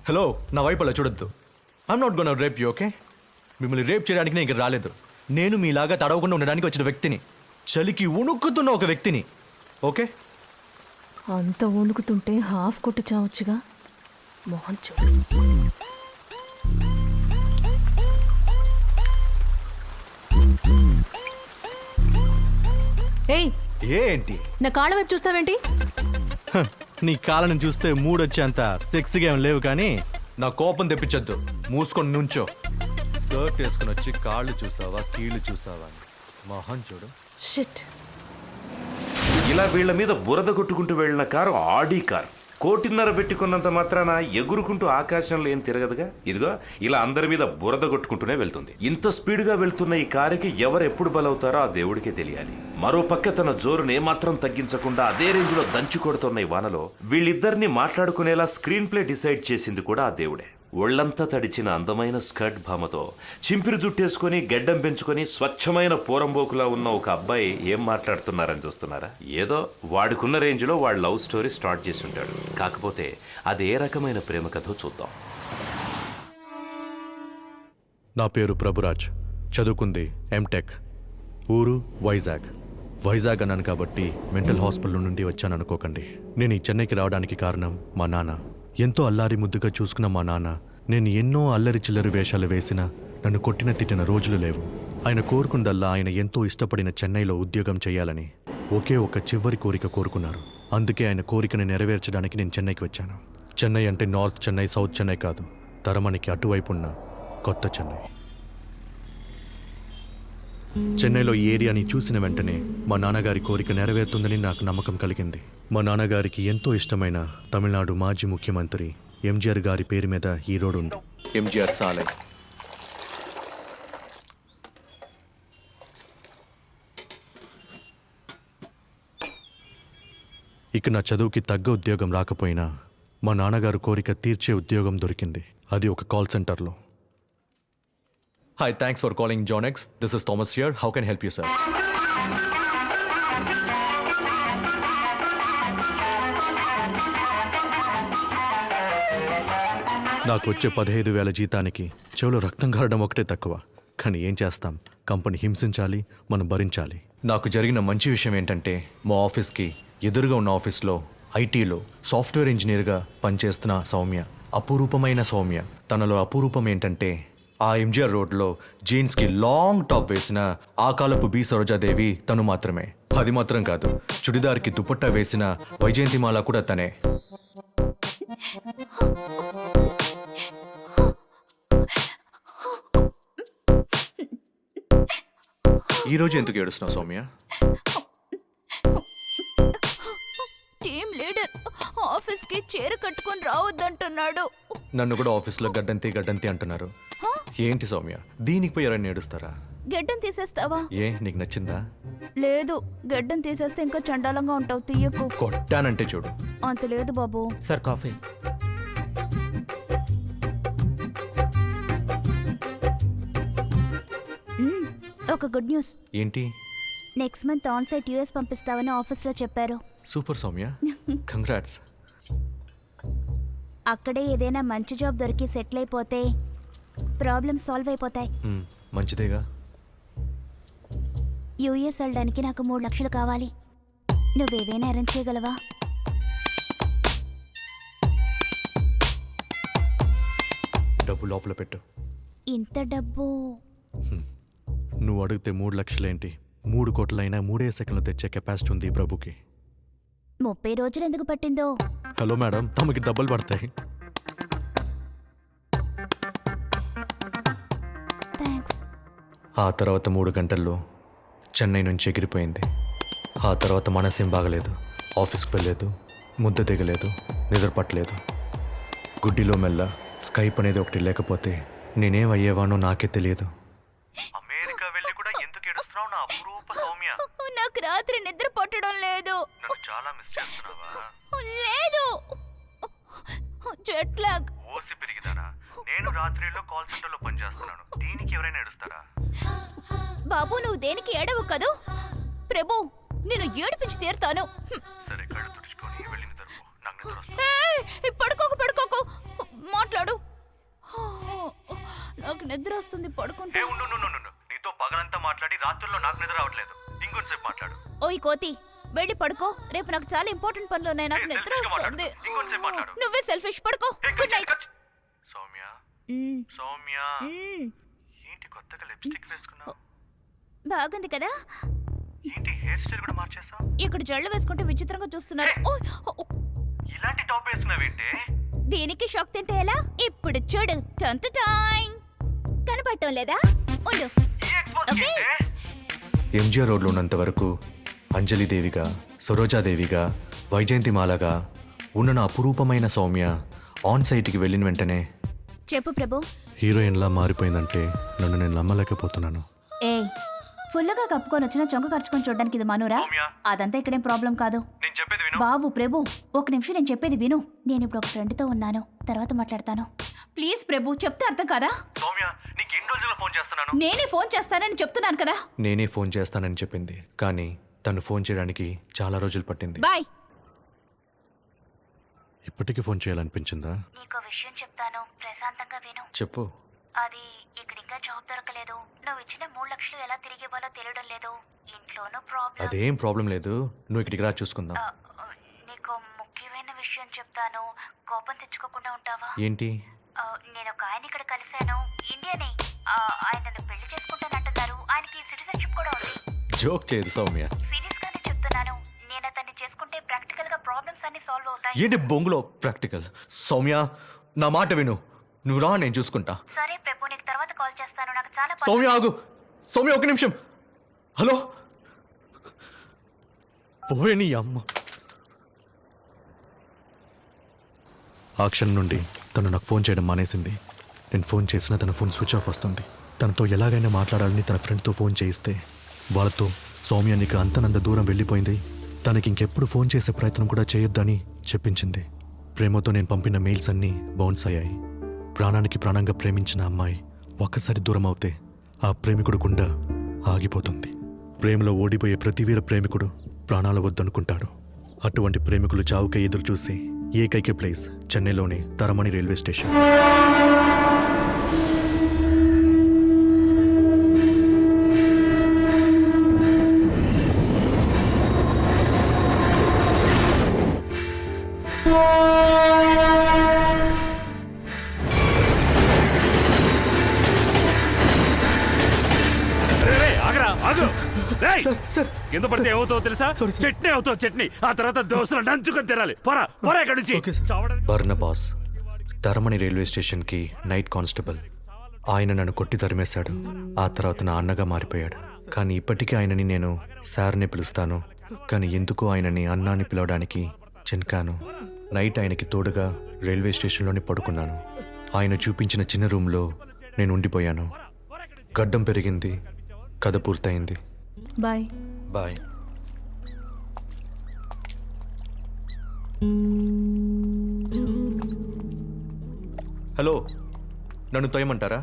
Hello, నా వైపు అలా చూడొద్దు. I'm not gonna rape you, okay? మిమ్మల్ని రేప్ చేయడానికి నేను ఇక్కడ రాలేదు. నేను మీలాగా తడవకుండా ఉండడానికి వచ్చిన వ్యక్తిని, చలికి ఉణుకుతున్న ఒక వ్యక్తిని, ఓకే? అంత వణుకుతుంటే హాఫ్ కొట్టి చావచ్చుగా. మోహన్ చూడు. ఏయ్, ఏంటి నా కాళ్ళ వైపు చూస్తావేంటి? నీ కాళ్ళని చూస్తే మూడొచ్చేంత సెక్స్గా ఏం లేవు, కానీ నా కోపం తెప్పించొద్దు. మూసుకొని నుంచో. స్కర్ట్ వేసుకొని వచ్చి కాళ్ళు చూసావా, కీళ్ళు చూసావా? మోహన్ చూడు. షిట్. ఇలా వీళ్ళ మీద బురద కొట్టుకుంటూ వెళ్ళిన కారు ఆడి కార్. 1.5 పెట్టుకున్నంత మాత్రాన ఎగురుకుంటూ ఆకాశంలో ఏం తిరగదుగా. ఇదిగో ఇలా అందరి మీద బురద కొట్టుకుంటూనే వెళ్తుంది. ఇంత స్పీడ్గా వెళ్తున్న ఈ కారుకి ఎవరు ఎప్పుడు బలవుతారో ఆ దేవుడికే తెలియాలి. మరో పక్క తన జోరును ఏమాత్రం తగ్గించకుండా అదే రేంజ్ లో దంచి కొడుతున్న ఈ వానలో వీళ్ళిద్దరిని మాట్లాడుకునేలా స్క్రీన్ ప్లే డిసైడ్ చేసింది కూడా ఆ దేవుడే. ఒళ్లంతా తడిచిన అందమైన స్కర్ట్ భామతో చింపిరి జుట్టేసుకుని గెడ్డం పెంచుకొని స్వచ్ఛమైన పోరంబోకులా ఉన్న ఒక అబ్బాయి ఏం మాట్లాడుతున్నారని చూస్తున్నారా? ఏదో వాడుకున్న రేంజ్లో వాడు లవ్ స్టోరీ స్టార్ట్ చేసి ఉంటాడు. కాకపోతే అది ఏ రకమైన ప్రేమ కథో చూద్దాం. నా పేరు ప్రభురాజ్. చదువుకుంది ఎంటెక్. ఊరు వైజాగ్. వైజాగ్ అన్నాను కాబట్టి మెంటల్ హాస్పిటల్ నుండి వచ్చాను అనుకోకండి. నేను ఈ చెన్నైకి రావడానికి కారణం మా నాన్న. ఎంతో అల్లారి ముద్దుగా చూసుకున్న మా నాన్న నేను ఎన్నో అల్లరి చిల్లరి వేషాలు వేసినా నన్ను కొట్టిన తిట్టిన రోజులు లేవు. ఆయన కోరుకుందల్లా ఆయన ఎంతో ఇష్టపడిన చెన్నైలో ఉద్యోగం చేయాలని ఒకే ఒక చివరి కోరిక కోరుకున్నారు. అందుకే ఆయన కోరికను నెరవేర్చడానికి నేను చెన్నైకి వచ్చాను. చెన్నై అంటే నార్త్ చెన్నై, సౌత్ చెన్నై కాదు, తరమణికి అటువైపు ఉన్న కొత్త చెన్నై. చెన్నైలో ఈ ఏరియాని చూసిన వెంటనే మా నాన్నగారి కోరిక నెరవేరుతుందని నాకు నమ్మకం కలిగింది. మా నాన్నగారికి ఎంతో ఇష్టమైన తమిళనాడు మాజీ ముఖ్యమంత్రి ఎంజీఆర్ గారి పేరు మీద ఈ రోడ్డు ఉంది, ఎంజీఆర్ సాలై. ఇక నా చదువుకి తగ్గ ఉద్యోగం రాకపోయినా మా నాన్నగారు కోరిక తీర్చే ఉద్యోగం దొరికింది. అది ఒక కాల్ సెంటర్లో. Hi, thanks for calling Jonex. This is Thomas here. How can I help you, sir? నాకు వచ్చే 15,000 జీతానికి చెవులో రక్తం కారడం ఒకటే తక్కువ. కానీ ఏం చేస్తాం, కంపెనీ హింసించాలి, మనం భరించాలి. నాకు జరిగిన మంచి విషయం ఏంటంటే మా ఆఫీస్కి ఎదురుగా ఉన్న ఆఫీస్లో ఐటీలో సాఫ్ట్వేర్ ఇంజనీర్గా పనిచేస్తున్న సౌమ్య, అపురూపమైన సౌమ్య. తనలో అపురూపం ఏంటంటే ఆ ఎంజీఆర్ రోడ్లో జీన్స్కి లాంగ్ టాప్ వేసిన ఆ కాలపు బి సరోజాదేవి తను మాత్రమే. అది మాత్రం కాదు, చుడిదార్కి దుపట్టా వేసిన వైజయంతిమాల కూడా తనే. ఈరోజు ఎందుకు ఏడుస్తున్నావు సౌమ్య? టీమ్ లీడర్ ఆఫీస్కి చీర కట్టుకొని రావద్దంటున్నాడు. నన్ను కూడా ఆఫీస్లో గడ్డంతి అంటున్నారు. ఏంటి సౌమ్య, దీనికి పోయి ఎవరైనా ఏడుస్తారా? గడ్డం తీసేస్తావా? ఏ, నీకు నచ్చిందా? లేదు, గడ్డం తీసేస్తే ఇంకా చండాలంగా ఉంటావు, తీయకు. కొట్టానంటే చూడు. అంత లేదు బాబు. Sir coffee. ఒక గుడ్ న్యూస్. ఏంటి? Next month on site US పంపిస్తావని ఆఫీస్లో చెప్పారు. Super Soumya, congrats. అక్కడే ఏదైనా మంచి జాబ్ దొరికి సెటిల్ అయిపోతే ప్రాబ్లమ్స్ సాల్వ్ అయిపోతాయి. మంచిదేగా. యూఎస్ వెళ్ళడానికి నాకు 3 లక్షలు కావాలి. నువ్వేదైనా అరేంజ్ చేయగలవా? డబ్బు లోపల పెట్టు. ఇంత డబ్బు? నువ్వు అడిగితే 3 లక్షలేంటి, 3 కోట్లైనా 3 సెకండ్లు తెచ్చే కెపాసిటీ ఉంది ప్రభుకి. 30 రోజులు ఎందుకు పట్టిందో? హలో మేడం, తమకి డబ్బులు పడతాయి. ఆ తర్వాత 3 గంటల్లో చెన్నై నుంచి ఎగిరిపోయింది. ఆ తర్వాత మనసేం బాగలేదు. ఆఫీస్కి వెళ్ళలేదు, ముద్ద దిగలేదు, నిద్రపట్టలేదు. గుడ్డిలో మెల్ల స్కైప్ అనేది ఒకటి లేకపోతే నేనేం అయ్యేవానో నాకే తెలియదు. అమెరికా వెళ్ళి కూడా ఎందుకు ఏడుస్తున్నావు నా అపురూప సౌమ్య? నాకు రాత్రి నిద్ర పట్టడం లేదు. నన్ను చాలా మిస్ చేస్తున్నావా? లేదు, జెట్ లాగ్. ఓసి పెరిగిదానా? నేను రాత్రిలో కాల్ సెంటర్లో పనిచేస్తున్నాను, దీనికి ఎవరైనా ఏడుస్తారా? బాబు, నువ్వు దేనికి ఏడవు కదూ. ప్రభు, నేను ఏడిపించి తీరుతాను. సరే, కళ్ళు తుడుచుకొని వెళ్ళి నిద్రపో. నాకు నిద్ర వస్తుంది. పడుకోకు. మాట్లాడు. నాకు నిద్ర వస్తుంది, పడుకుంటా. నీతో పగలంతా మాట్లాడి రాత్రుల్లో నాకు నిద్ర రావట్లేదు. ఇంకొంచెంసేపు మాట్లాడు. ఓయ్ కోతి, వెళ్ళి పడుకో. రేపు నాకు చాలా ఇంపార్టెంట్ పనులు ఉన్నాయి. నాకు నిద్ర వస్తుంది. ఇంకొంచెంసేపు మాట్లాడు. నువ్వే సెల్ఫిష్. పడుకో. Good night. సౌమ్య, సౌమ్య, ఏంటి కొత్తగా లిప్స్టిక్ వేసుకున్నావు? బాగుంది కదా? ఏంటి హెయిర్ స్టైల్ కూడా మార్చేసావు? ఇక్కడ జళ్ళు వేసుకుంటే విచిత్రంగా చూస్తున్నారు. ఇలాంటి టాప్ వేసుకున్నావేంటి? దీనికి షాక్ తింటే ఎలా? ఇప్పుడు చూడు. టైం కనపడటం లేదా? ఉండు. ఓకే. ఎంజిఆర్ రోడ్లో ఉన్నంత వరకు అంజలిదేవిగా, సరోజాదేవిగా, వైజయంతిమాలగా ఉన్న నా అపురూపమైన సౌమ్య ఆన్ సైట్కి వెళ్ళిన వెంటనే చెప్పు ప్రభు. హీరోయిన్లా మారిపోయిందంటే నన్ను నేను నమ్మలేకపోతున్నాను. ఏ ఫుల్లుగా కప్పుకొని వచ్చిన చొంక ఖర్చుకొని చూడడానికి ఇది మనోరా? అదంతా ఇక్కడేం ప్రాబ్లం కాదు. బాబు ప్రభు, ఒక నిమిషం నేను చెప్పేది విను. నేను ఇప్పుడు ఒక ఫ్రెండ్తో ఉన్నాను, తర్వాత మాట్లాడతాను. ప్లీజ్ ప్రభు, చెప్తే అర్థం కదా? నేనే ఫోన్ చేస్తానని చెప్తున్నాను కదా. నేనే ఫోన్ చేస్తానని చెప్పింది, కానీ తను ఫోన్ చేయడానికి చాలా రోజులు పట్టింది. బాయ్. ఇప్పటికీ ఫోన్ చేయాలనిపించిందా? నీకో విషయం చెప్తాను, ప్రశాంతంగా విను. చెప్పు. అది ఇక్కడ ఇంకా జాబ్ దొరకలేదు. నువ్వు ఇచ్చిన 3 లక్షలు ఎలా తిరిగి ఇవ్వాలో తెలియడం లేదు. ఇంట్లోనూ ప్రాబ్లం. అదేం ప్రాబ్లం లేదు, నువ్వు ఇక్కడికి రా, చూసుకుందాం. నీకు ముఖ్యమైన విషయం చెప్తాను, కోపం తెచ్చుకోకుండా ఉంటావా? ఏంటి? నేను ఒక ఆయన ఇక్కడ కలిశాను, ఇండియనే. ఆయన నన్ను పెళ్లి చేసుకుంటానంటున్నారు. ఆయనకి సిటిజన్షిప్ కూడా ఉంది. జోక్ చేయదు సౌమ్య. సీరియస్ గానే చెప్తున్నాను. నేను అతన్ని చేసుకుంటే ప్రాక్టికల్ గా ప్రాబ్లమ్స్ అన్ని సాల్వ్ అవుతాయి. ఏంటి బొంగులో ప్రాక్టికల్? సౌమ్య, నా మాట విను. నువ్వు రా, నేను చూసుకుంటా. సరే ప్రభు, నీకు తర్వాత కాల్ చేస్తాను. నాకు చాలా సౌమ్య ఆగు. సౌమ్య ఒక నిమిషం. హలో. పోయే నీ అమ్మ. ఆ క్షణం నుండి తను నాకు ఫోన్ చేయడం మానేసింది. నేను ఫోన్ చేసినా తన ఫోన్ స్విచ్ ఆఫ్ వస్తుంది. తనతో ఎలాగైనా మాట్లాడాలని తన ఫ్రెండ్తో ఫోన్ చేయిస్తే వాళ్ళతో సౌమ్య నీకు అంతనంత దూరం వెళ్ళిపోయింది, తనకి ఇంకెప్పుడు ఫోన్ చేసే ప్రయత్నం కూడా చేయొద్దని చెప్పించింది. ప్రేమతో నేను పంపిన మెయిల్స్ అన్నీ బౌన్స్ అయ్యాయి. ప్రాణానికి ప్రాణంగా ప్రేమించిన అమ్మాయి ఒక్కసారి దూరం అవుతే ఆ ప్రేమికుడు గుండె ఆగిపోతుంది. ప్రేమలో ఓడిపోయే ప్రతి వీర ప్రేమికుడు ప్రాణాలు వద్దనుకుంటాడు. అటువంటి ప్రేమికులు చావుకై ఎదురు చూసి ఏకైక ప్లేస్ చెన్నైలోని తరమణి రైల్వే స్టేషన్. కింద పడితే ఏమవుతావు తెలుసా? చట్నీ అవుతావు, చట్నీ. ఆ తర్వాత దోశలు నంచుకొని తినాలి. పోరా పోరా ఇక్కడి నుంచి. బర్నబాస్, తరమణి రైల్వే స్టేషన్కి నైట్ కానిస్టేబుల్. ఆయన నన్ను కొట్టి తరిమేశాడు. ఆ తర్వాత నా అన్నగా మారిపోయాడు. కానీ ఇప్పటికీ ఆయనని నేను సార్నే పిలుస్తాను. కానీ ఎందుకు ఆయనని అన్నాని పిలవడానికి చెన్కాను. నైట్ ఆయనకి తోడుగా రైల్వే స్టేషన్లోనే పడుకున్నాను. ఆయన చూపించిన చిన్న రూమ్లో నేను ఉండిపోయాను. గడ్డం పెరిగింది. కథ పూర్తయింది. బాయ్. బాయ్. హలో, నన్ను తోయమంటారా?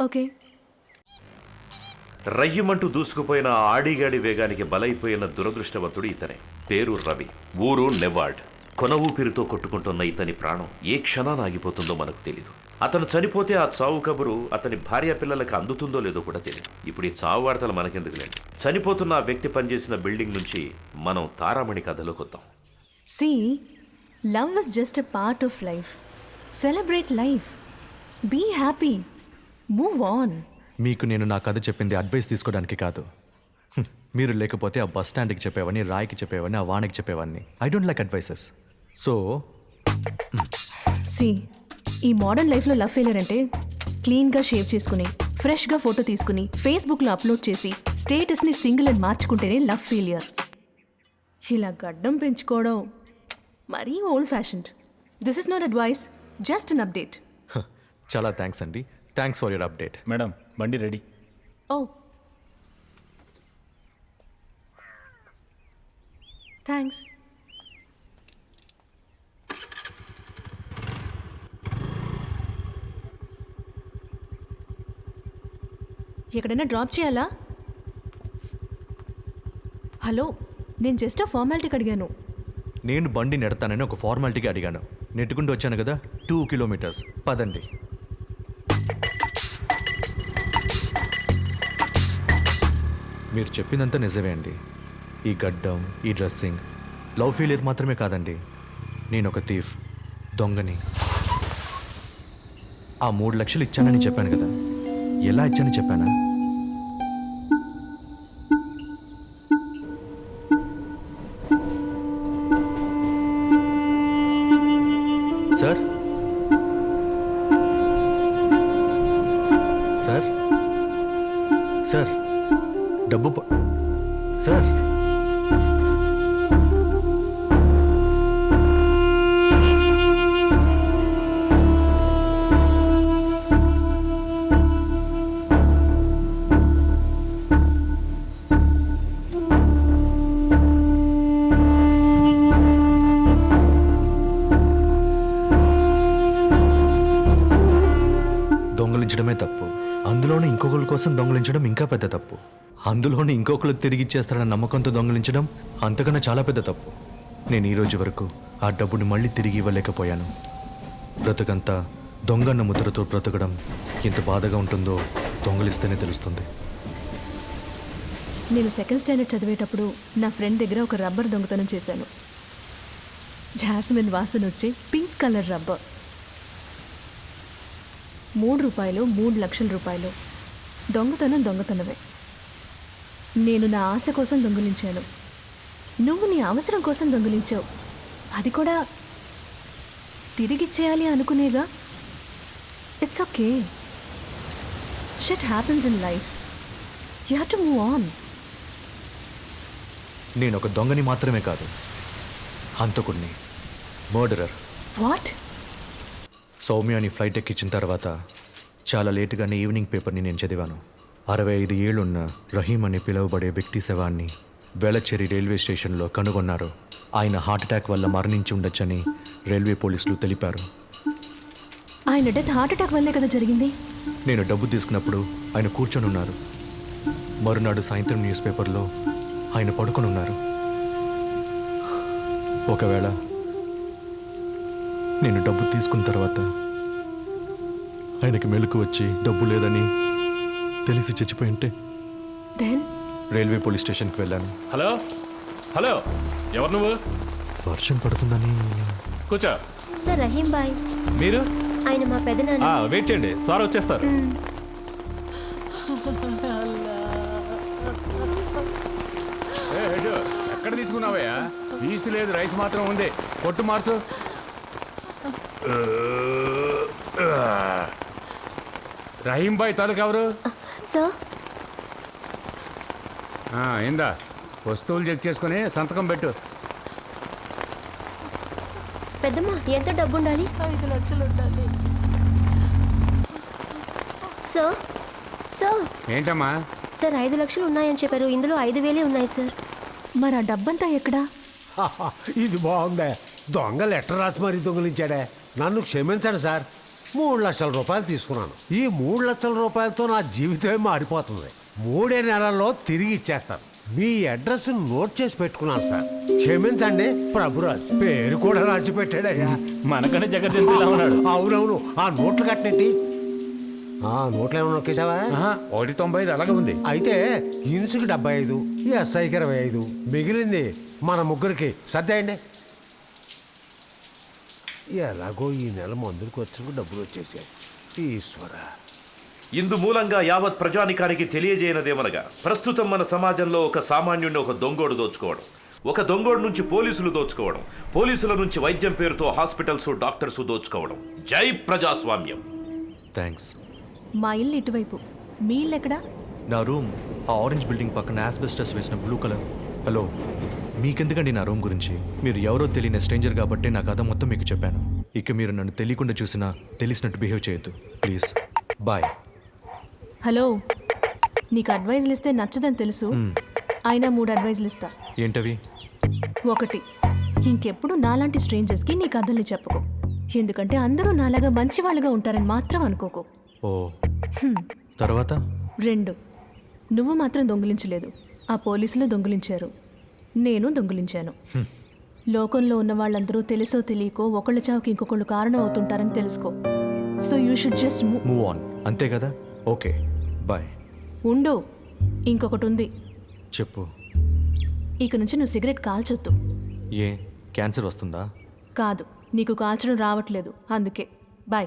ఓకే. రయ్యమంటూ దూసుకుపోయిన ఆడిగాడి వేగానికి బలైపోయిన దురదృష్టవంతుడు ఇతనే. పేరు రవి, ఊరు నెవార్డ్. కొన ఊపిరితో కొట్టుకుంటున్న ఇతని ప్రాణం ఏ క్షణాన ఆగిపోతుందో మనకు తెలీదు. అతను చనిపోతే ఆ చావు కబురు అతని భార్య పిల్లలకు అందుతుందో లేదో కూడా తెలియదు. ఇప్పుడు ఈ చావు వార్తలు మనకెందుకులేండి. చనిపోతున్న ఆ వ్యక్తి పనిచేసిన బిల్డింగ్ నుంచి మనం తారామణి కథలోకి వద్దాం. See, love is just a part of life. Celebrate life. Be happy. Move on. మీకు నేను నా కథ చెప్పింది అడ్వైస్ తీసుకోవడానికి కాదు. మీరు లేకపోతే ఆ బస్ స్టాండ్కి చెప్పేవాడిని, రాయికి చెప్పేవాడిని, ఆ వానికి చెప్పేవాడిని. I don't like advices. So See, ఈ మోడర్న్ లైఫ్లో లవ్ ఫెయిలియర్ అంటే క్లీన్గా షేవ్ చేసుకుని, ఫ్రెష్గా ఫోటో తీసుకుని, ఫేస్బుక్లో అప్లోడ్ చేసి, స్టేటస్ని సింగిల్ అని మార్చుకుంటేనే లవ్ ఫెయిలియర్. ఇలా గడ్డం పెంచుకోవడం మరీ old fashioned. This is not advice, just an update. చాలా థ్యాంక్స్ అండి. Thanks for your update. Madam, బండి రెడీ. ఓ, థ్యాంక్స్. ఎక్కడైనా డ్రాప్ చేయాలా? హలో, నేను జస్ట్ ఫార్మాలిటీకి అడిగాను. నేను బండి నెడతానని ఒక ఫార్మాలిటీగా అడిగాను. నెట్టుకుంటూ వచ్చాను కదా 2 కిలోమీటర్స్. పదండి. మీరు చెప్పిందంతా నిజమే అండి. ఈ గడ్డం, ఈ డ్రెస్సింగ్ లవ్ ఫెయిలియర్ మాత్రమే కాదండి. నేను ఒక థీఫ్, దొంగని. ఆ 3 లక్షలు ఇచ్చానని చెప్పాను కదా, ఎలా ఇచ్చానని చెప్పానా? సార్ సార్ సార్ డబ్బు సార్ దొంగలించడమే తప్పు, అందులోనే ఇంకొకరి కోసం దొంగలించడం ఇంకా పెద్ద తప్పు. అందులోనే ఇంకొకరు తిరిగి ఇచ్చేస్తారన్న నమ్మకంతో దొంగలించడం అంతకన్నా చాలా పెద్ద తప్పు. నేను ఈ రోజు వరకు ఆ డబ్బుని మళ్ళీ తిరిగి ఇవ్వలేకపోయాను. బ్రతుకంతా దొంగన్న ముద్రతో బ్రతకడం ఎంత బాధగా ఉంటుందో దొంగలిస్తేనే తెలుస్తుంది. నేను సెకండ్ స్టాండర్డ్ చదివేటప్పుడు నా ఫ్రెండ్ దగ్గర ఒక రబ్బర్ దొంగతనం చేశాను. జాస్మిన్ వాసన వచ్చి పింక్ కలర్ రబ్బర్. 3 రూపాయలు, 3 లక్షల రూపాయలు. దొంగతనమే. నేను నా ఆశ కోసం దొంగిలించాను, నువ్వు నీ అవసరం కోసం దొంగిలించావు. అది కూడా తిరిగిచ్చేయాలి అనుకునేగా. It's okay, shit happens in life, you have to move on. నేను ఒక దొంగని మాత్రమే కాదు, హంతకుడిని, మర్డరర్. వాట్? సౌమ్యాని ఫ్లైట్ ఎక్కించిన తర్వాత చాలా లేటుగానే ఈవినింగ్ పేపర్ని నేను చదివాను. 65 ఏళ్లున్న రహీం అని పిలువబడే వ్యక్తి శవాన్ని వేళచ్చేరి రైల్వే స్టేషన్లో కనుగొన్నారు. ఆయన హార్ట్అటాక్ వల్ల మరణించి ఉండొచ్చని రైల్వే పోలీసులు తెలిపారు. ఆయన డెత్ హార్ట్ అటాక్ వల్లే కదా జరిగింది. నేను డబ్బు తీసుకున్నప్పుడు ఆయన కూర్చొని ఉన్నారు. మరునాడు సాయంత్రం న్యూస్ పేపర్లో ఆయన పడుకొని ఉన్నారు. ఒకవేళ నేను డబ్బు తీసుకున్న తర్వాత ఆయనకి మెలకు వచ్చి డబ్బు లేదని తెలిసి చచ్చిపోయి ఉంటే దెన్ రైల్వే పోలీస్ స్టేషన్కి వెళ్ళాను. హలో హలో, ఎవరు నువ్వు? వర్షం పడుతుందని. కూర్చో. సార్ రహీం బాయ్, మీరు? ఆయన మా పెదనాన్న. వెయిట్ చేయండి, సార్ వచ్చేస్తారు. ఎక్కడ తీసుకున్నావయ్యా? పీసు లేదు, రైస్ మాత్రం ఉంది. కొట్టు మార్చు. రహీం బాయ్ తాలూకు ఎవరు? సార్ ఏందా, వస్తువులు చెక్ చేసుకుని సంతకం పెట్టు. పెద్దమ్మ, ఎంత డబ్బు ఉండాలి? 5 లక్షలు ఉండాలి. సార్ సార్ ఏంటమ్మా? సార్ 5 లక్షలు ఉన్నాయని చెప్పారు, ఇందులో 5,000 ఉన్నాయి సార్. మరి ఆ డబ్బంతా ఎక్కడా? ఇది బాగుందే, దొంగ లెటర్ రాసి మరీ దొంగలించాడే. నన్ను క్షమించండి సార్, 3 లక్షల రూపాయలు తీసుకున్నాను. ఈ 3 లక్షల రూపాయలతో నా జీవితమే మారిపోతుంది. 3 నెలల్లో తిరిగి ఇచ్చేస్తాను. మీ అడ్రస్ నోట్ చేసి పెట్టుకున్నాను సార్, క్షమించండి. ప్రభురాజ్ పేరు కూడా రాసి పెట్టాడయ్యా. మనకనే జగజ్జంతులా ఉన్నాడు. అవునవును, ఆ నోట్లు కట్టినట్టి. ఆ నోట్లు ఏమైనా నొక్కేసావా? 1.95 అలాగే ఉంది. అయితే ఇన్సుకి 75, ఎస్ఐకి 25, మిగిలింది మన ముగ్గురికి సర్దేయండి. ఎలాగో ఈ నెల మందులకు వచ్చినప్పుడు డబ్బులు వచ్చేసాయి. ఈశ్వర. ఇందు మూలంగా యావత్ ప్రజానికానికి తెలియజేయనదేమనగా, ప్రస్తుతం మన సమాజంలో ఒక సామాన్యుడిని ఒక దొంగోడు దోచుకోవడం, ఒక దొంగోడు నుంచి పోలీసులు దోచుకోవడం, పోలీసుల నుంచి వైద్యం పేరుతో హాస్పిటల్స్, డాక్టర్స్ దోచుకోవడం. జై ప్రజాస్వామ్యం. థ్యాంక్స్. మా ఇల్లు ఇటువైపు, మీ ఇల్లు ఎక్కడా? నా రూమ్ ఆ ఆరెంజ్ బిల్డింగ్ పక్కన యాస్బెస్టస్ వేసిన బ్లూ కలర్. హలో, మీకెందుకండి నా రూమ్ గురించి? మీరు ఎవరో తెలియని స్ట్రేంజర్ కాబట్టి నా కథ మొత్తం మీకు చెప్పాను. ఇక మీరు నన్ను తెలియకుండా చూసినా తెలిసినట్టు బిహేవ్ చేయొద్దు ప్లీజ్. బాయ్. హలో, నీకు అడ్వైజ్లు ఇస్తే నచ్చదని తెలుసు, అయినా 3 అడ్వైజ్లు ఇస్తా. ఏంటవి? 1, ఇంకెప్పుడు నాలాంటి స్ట్రేంజర్స్కి నీ కథల్ని చెప్పుకో. ఎందుకంటే అందరూ నాలాగా మంచి వాళ్ళుగా ఉంటారని మాత్రం అనుకోకు. ఓ, తర్వాత? 2, నువ్వు మాత్రం దొంగిలించలేదు, ఆ పోలీసులు దొంగిలించారు, నేను దొంగిలించాను. లోకంలో ఉన్న వాళ్ళందరూ తెలుసో తెలియకో ఒకళ్ళ చావుకి ఇంకొకళ్ళు కారణం అవుతుంటారని తెలుసుకో. So you should just move on, అంతే కదా? Okay, bye. ఉండు, ఇంకొకటి ఉంది. చెప్పు. ఇక నుంచి నువ్వు సిగరెట్ కాల్చొద్దు. ఏ క్యాన్సర్ వస్తుందా? కాదు, నీకు కాల్చడం రావట్లేదు, అందుకే. బాయ్.